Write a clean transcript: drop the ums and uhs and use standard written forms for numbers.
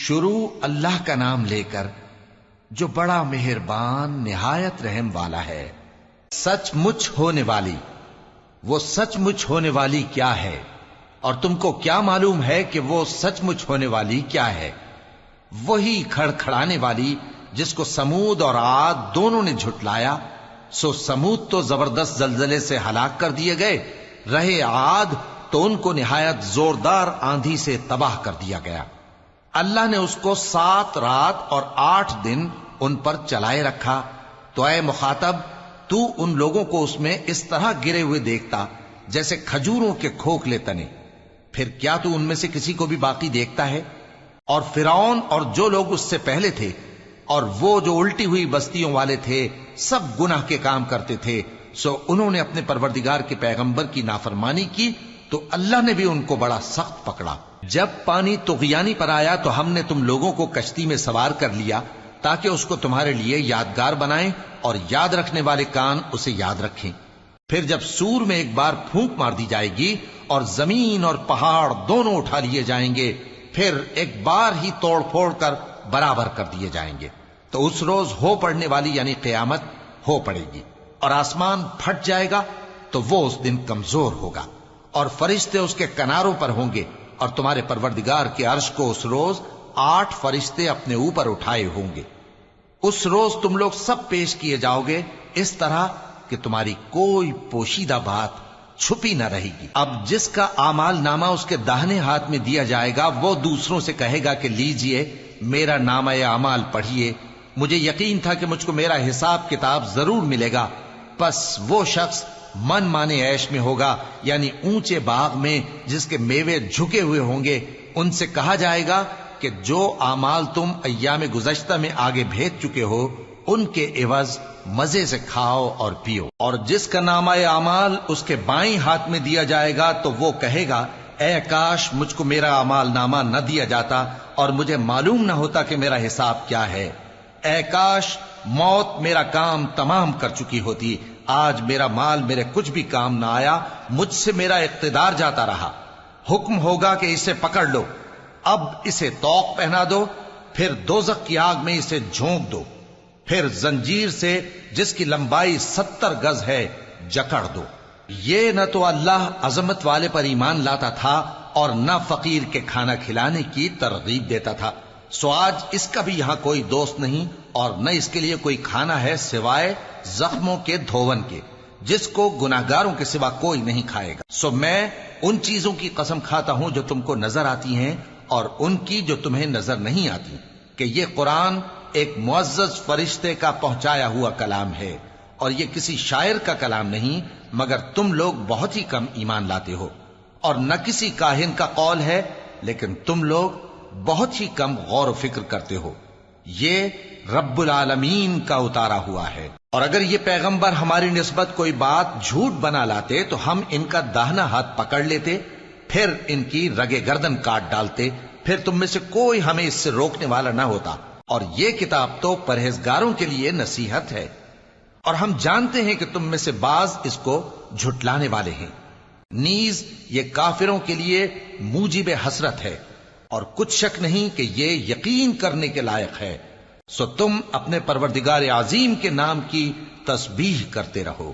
شروع اللہ کا نام لے کر جو بڑا مہربان نہایت رحم والا ہے۔ سچ مچ ہونے والی، وہ سچ مچ ہونے والی کیا ہے؟ اور تم کو کیا معلوم ہے کہ وہ سچ مچ ہونے والی کیا ہے؟ وہی کھڑکھڑانے والی جس کو سمود اور عاد دونوں نے جھٹلایا۔ سو سمود تو زبردست زلزلے سے ہلاک کر دیے گئے، رہے عاد تو ان کو نہایت زوردار آندھی سے تباہ کر دیا گیا۔ اللہ نے اس کو 7 رات اور 8 دن ان پر چلائے رکھا۔ تو اے مخاطب، تو ان لوگوں کو اس میں اس طرح گرے ہوئے دیکھتا جیسے کھجوروں کے کھوکھلے تنے، پھر کیا تو ان میں سے کسی کو بھی باقی دیکھتا ہے؟ اور فرعون اور جو لوگ اس سے پہلے تھے اور وہ جو الٹی ہوئی بستیوں والے تھے، سب گناہ کے کام کرتے تھے، سو انہوں نے اپنے پروردگار کے پیغمبر کی نافرمانی کی تو اللہ نے بھی ان کو بڑا سخت پکڑا۔ جب پانی طغیانی پر آیا تو ہم نے تم لوگوں کو کشتی میں سوار کر لیا تاکہ اس کو تمہارے لیے یادگار بنائیں اور یاد رکھنے والے کان اسے یاد رکھیں۔ پھر جب سور میں ایک بار پھونک مار دی جائے گی اور زمین اور پہاڑ دونوں اٹھا لیے جائیں گے، پھر ایک بار ہی توڑ پھوڑ کر برابر کر دیے جائیں گے، تو اس روز ہو پڑنے والی یعنی قیامت ہو پڑے گی، اور آسمان پھٹ جائے گا تو وہ اس دن کمزور ہوگا، اور فرشتے اس کے کناروں پر ہوں گے، اور تمہارے پروردگار کے عرش کو اس روز 8 فرشتے اپنے اوپر اٹھائے ہوں گے۔ اس روز تم لوگ سب پیش کیے جاؤ گے اس طرح کہ تمہاری کوئی پوشیدہ بات چھپی نہ رہے گی۔ اب جس کا اعمال نامہ اس کے داہنے ہاتھ میں دیا جائے گا، وہ دوسروں سے کہے گا کہ لیجئے میرا نامہ اعمال پڑھیے، مجھے یقین تھا کہ مجھ کو میرا حساب کتاب ضرور ملے گا۔ پس وہ شخص من مانے عیش میں ہوگا، یعنی اونچے باغ میں جس کے میوے جھکے ہوئے ہوں گے۔ ان سے کہا جائے گا کہ جو اعمال تم ایام گزشتہ میں آگے بھیج چکے ہو، ان کے عوض مزے سے کھاؤ اور پیو۔ اور جس کا نامہ اعمال اس کے بائیں ہاتھ میں دیا جائے گا تو وہ کہے گا، اے کاش مجھ کو میرا اعمال نامہ نہ دیا جاتا اور مجھے معلوم نہ ہوتا کہ میرا حساب کیا ہے۔ اے کاش موت میرا کام تمام کر چکی ہوتی، آج میرا مال میرے کچھ بھی کام نہ آیا، مجھ سے میرا اقتدار جاتا رہا۔ حکم ہوگا کہ اسے پکڑ لو، اب اسے طوق پہنا دو، پھر دوزخ کی آگ میں اسے جھونک دو، پھر زنجیر سے جس کی لمبائی 70 گز ہے جکڑ دو۔ یہ نہ تو اللہ عظمت والے پر ایمان لاتا تھا اور نہ فقیر کے کھانا کھلانے کی ترغیب دیتا تھا، سو آج اس کا بھی یہاں کوئی دوست نہیں اور نہ اس کے لیے کوئی کھانا ہے سوائے زخموں کے دھون کے، جس کو گناہگاروں کے سوا کوئی نہیں کھائے گا۔ سو میں ان چیزوں کی قسم کھاتا ہوں جو تم کو نظر آتی ہیں اور ان کی جو تمہیں نظر نہیں آتی، کہ یہ قرآن ایک معزز فرشتے کا پہنچایا ہوا کلام ہے، اور یہ کسی شاعر کا کلام نہیں، مگر تم لوگ بہت ہی کم ایمان لاتے ہو، اور نہ کسی کاہن کا قول ہے، لیکن تم لوگ بہت ہی کم غور و فکر کرتے ہو۔ یہ رب العالمین کا اتارا ہوا ہے۔ اور اگر یہ پیغمبر ہماری نسبت کوئی بات جھوٹ بنا لاتے تو ہم ان کا داہنا ہاتھ پکڑ لیتے، پھر ان کی رگے گردن کاٹ ڈالتے، پھر تم میں سے کوئی ہمیں اس سے روکنے والا نہ ہوتا۔ اور یہ کتاب تو پرہیزگاروں کے لیے نصیحت ہے، اور ہم جانتے ہیں کہ تم میں سے بعض اس کو جھٹلانے والے ہیں۔ نیز یہ کافروں کے لیے موجب حسرت ہے، اور کچھ شک نہیں کہ یہ یقین کرنے کے لائق ہے۔ سو تم اپنے پروردگار عظیم کے نام کی تسبیح کرتے رہو۔